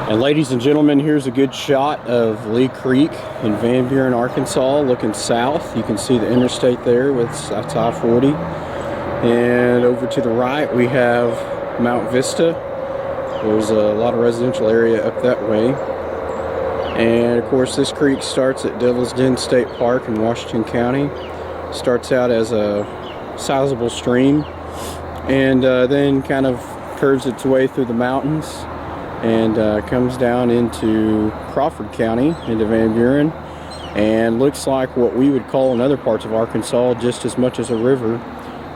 And ladies and gentlemen, here's a good shot of Lee Creek in Van Buren, Arkansas, looking south. You can see the interstate there with I-40. And over to the right, we have Mount Vista. There's a lot of residential area up that way. And of course, this creek starts at Devil's Den State Park in Washington County. Starts out as a sizable stream and then kind of curves its way through the mountains and comes down into Crawford County, into Van Buren, and looks like what we would call in other parts of Arkansas just as much as a river,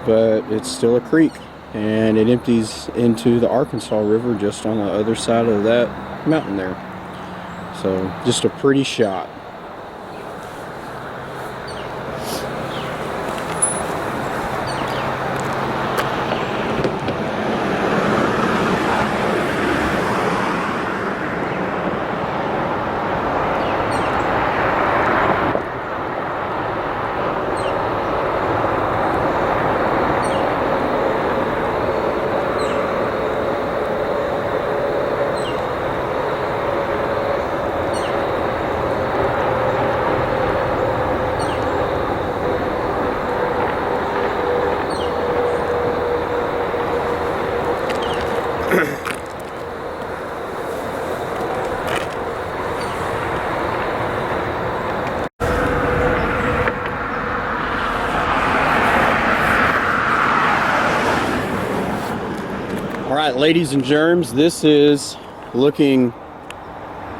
but it's still a creek, and it empties into the Arkansas River just on the other side of that mountain there. So just a pretty shot. All right, ladies and germs, this is looking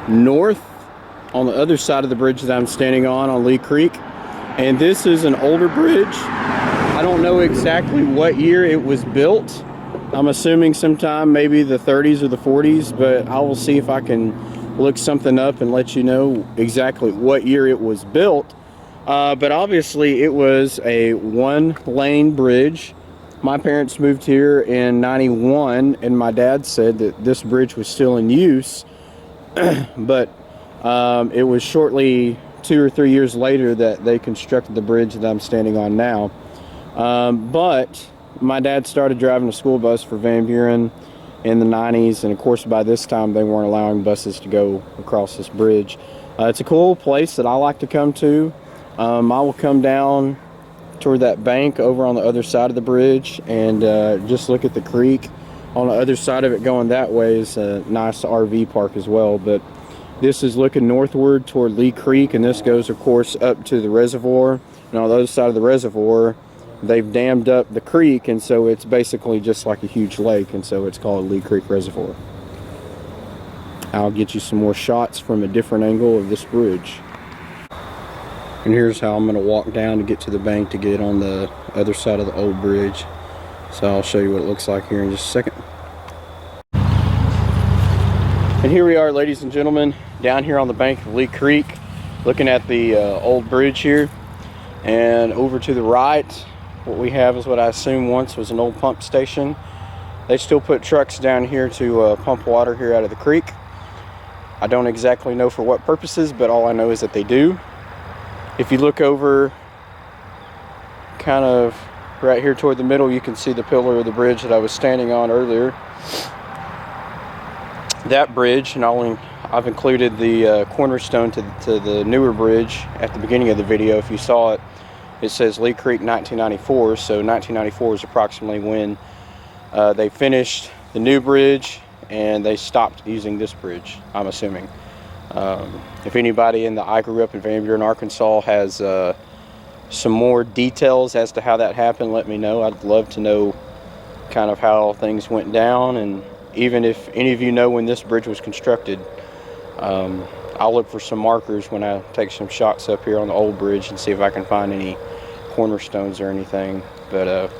north on the other side of the bridge that I'm standing on Lee Creek. And this is an older bridge. I don't know exactly what year it was built. I'm assuming sometime maybe the 30s or the 40s, but I will see if I can look something up and let you know exactly what year it was built. But obviously it was a one-lane bridge. My parents moved here in '91, and my dad said that this bridge was still in use, but it was shortly 2 or 3 years later that they constructed the bridge that I'm standing on now. But my dad started driving a school bus for Van Buren in the 90s, and of course by this time they weren't allowing buses to go across this bridge. It's a cool place that I like to come to. I will come down toward that bank over on the other side of the bridge and just look at the creek. On the other side of it going that way is a nice RV park as well, but this is looking northward toward Lee Creek, and this goes of course up to the reservoir, and on the other side of the reservoir they've dammed up the creek, and so it's basically just like a huge lake, and so it's called Lee Creek Reservoir. I'll get you some more shots from a different angle of this bridge. And here's how I'm going to walk down to get to the bank to get on the other side of the old bridge. So I'll show you what it looks like here in just a second. And here we are, ladies and gentlemen, down here on the bank of Lee Creek, looking at the old bridge here. And over to the right, what we have is what I assume once was an old pump station. They still put trucks down here to pump water here out of the creek. I don't exactly know for what purposes, but all I know is that they do. If you look over kind of right here toward the middle, you can see the pillar of the bridge that I was standing on earlier. That bridge, and I've included the cornerstone to the newer bridge at the beginning of the video. If you saw it, it says Lee Creek 1994, so 1994 is approximately when they finished the new bridge and they stopped using this bridge, I'm assuming. If anybody in the I Grew Up in Van Buren, Arkansas has some more details as to how that happened, let me know. I'd love to know kind of how things went down, and even if any of you know when this bridge was constructed, I'll look for some markers when I take some shots up here on the old bridge and see if I can find any cornerstones or anything. But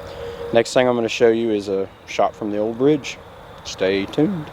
next thing I'm going to show you is a shot from the old bridge. Stay tuned.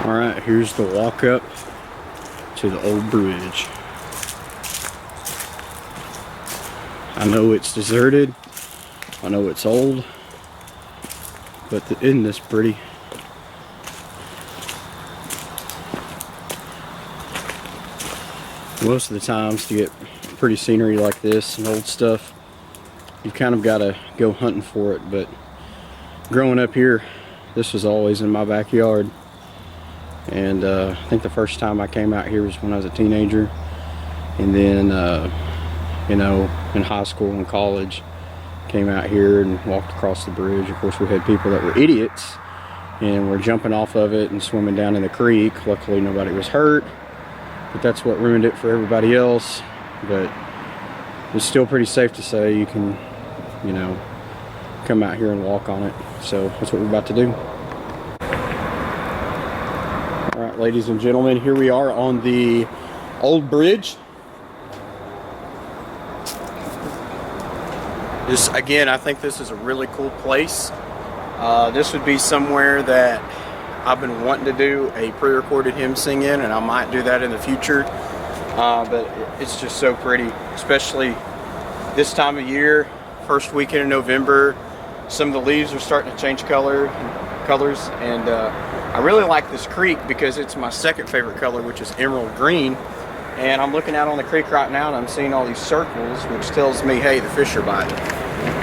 All right, here's the walk up to the old bridge. I know it's deserted. I know it's old, but isn't this pretty? Most of the times to get pretty scenery like this and old stuff, you kind of got to go hunting for it. But growing up here, this was always in my backyard. And I think the first time I came out here was when I was a teenager. And then, you know, in high school and college, came out here and walked across the bridge. Of course, we had people that were idiots and were jumping off of it and swimming down in the creek. Luckily, nobody was hurt. But that's what ruined it for everybody else. But it's still pretty safe to say you can, you know, come out here and walk on it. So that's what we're about to do. All right, ladies and gentlemen, here we are on the old bridge. This, again, I think this is a really cool place. This would be somewhere that I've been wanting to do a pre-recorded hymn sing in, and I might do that in the future. But it's just so pretty, especially this time of year, first weekend in November. Some of the leaves are starting to change colors, and I really like this creek because it's my second favorite color, which is emerald green. And I'm looking out on the creek right now and I'm seeing all these circles, which tells me, hey, the fish are biting.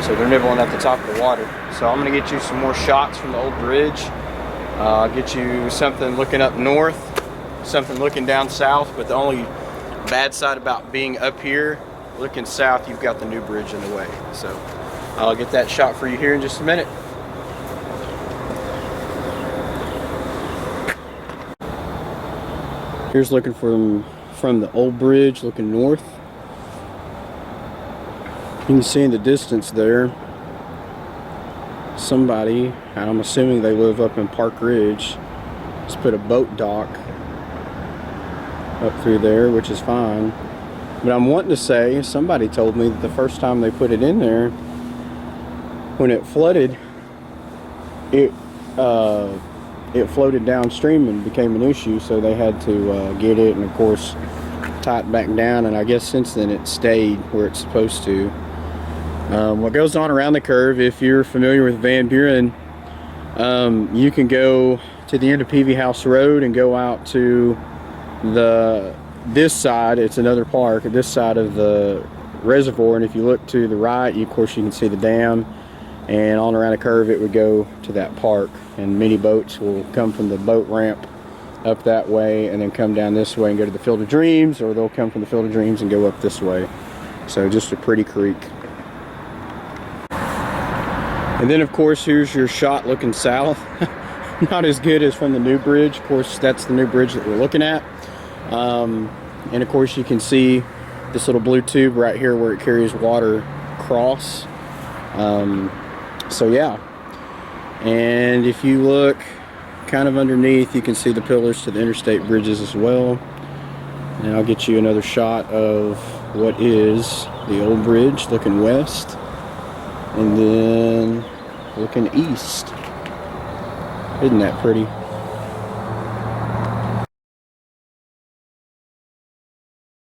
So they're nibbling at the top of the water. So I'm gonna get you some more shots from the old bridge. I'll get you something looking up north, something looking down south, but the only bad side about being up here, looking south, you've got the new bridge in the way. So I'll get that shot for you here in just a minute. Here's looking from the old bridge, looking north. You can see in the distance there, somebody, I'm assuming they live up in Park Ridge, has put a boat dock up through there, which is fine. But I'm wanting to say, somebody told me that the first time they put it in there, when it flooded, it floated downstream and became an issue, so they had to get it and of course tie it back down, and I guess since then it stayed where it's supposed to. What goes on around the curve, if you're familiar with Van Buren, you can go to the end of Peavy House Road and go out to this side. It's another park, this side of the reservoir, and if you look to the right, of course you can see the dam, and on around the curve it would go to that park, and many boats will come from the boat ramp up that way and then come down this way and go to the Field of Dreams, or they'll come from the Field of Dreams and go up this way. So just a pretty creek. And then of course here's your shot looking south. Not as good as from the new bridge. Of course that's the new bridge that we're looking at. And of course you can see this little blue tube right here where it carries water across. So yeah, and if you look kind of underneath, you can see the pillars to the interstate bridges as well. And I'll get you another shot of what is the old bridge looking west, and then looking east. Isn't that pretty?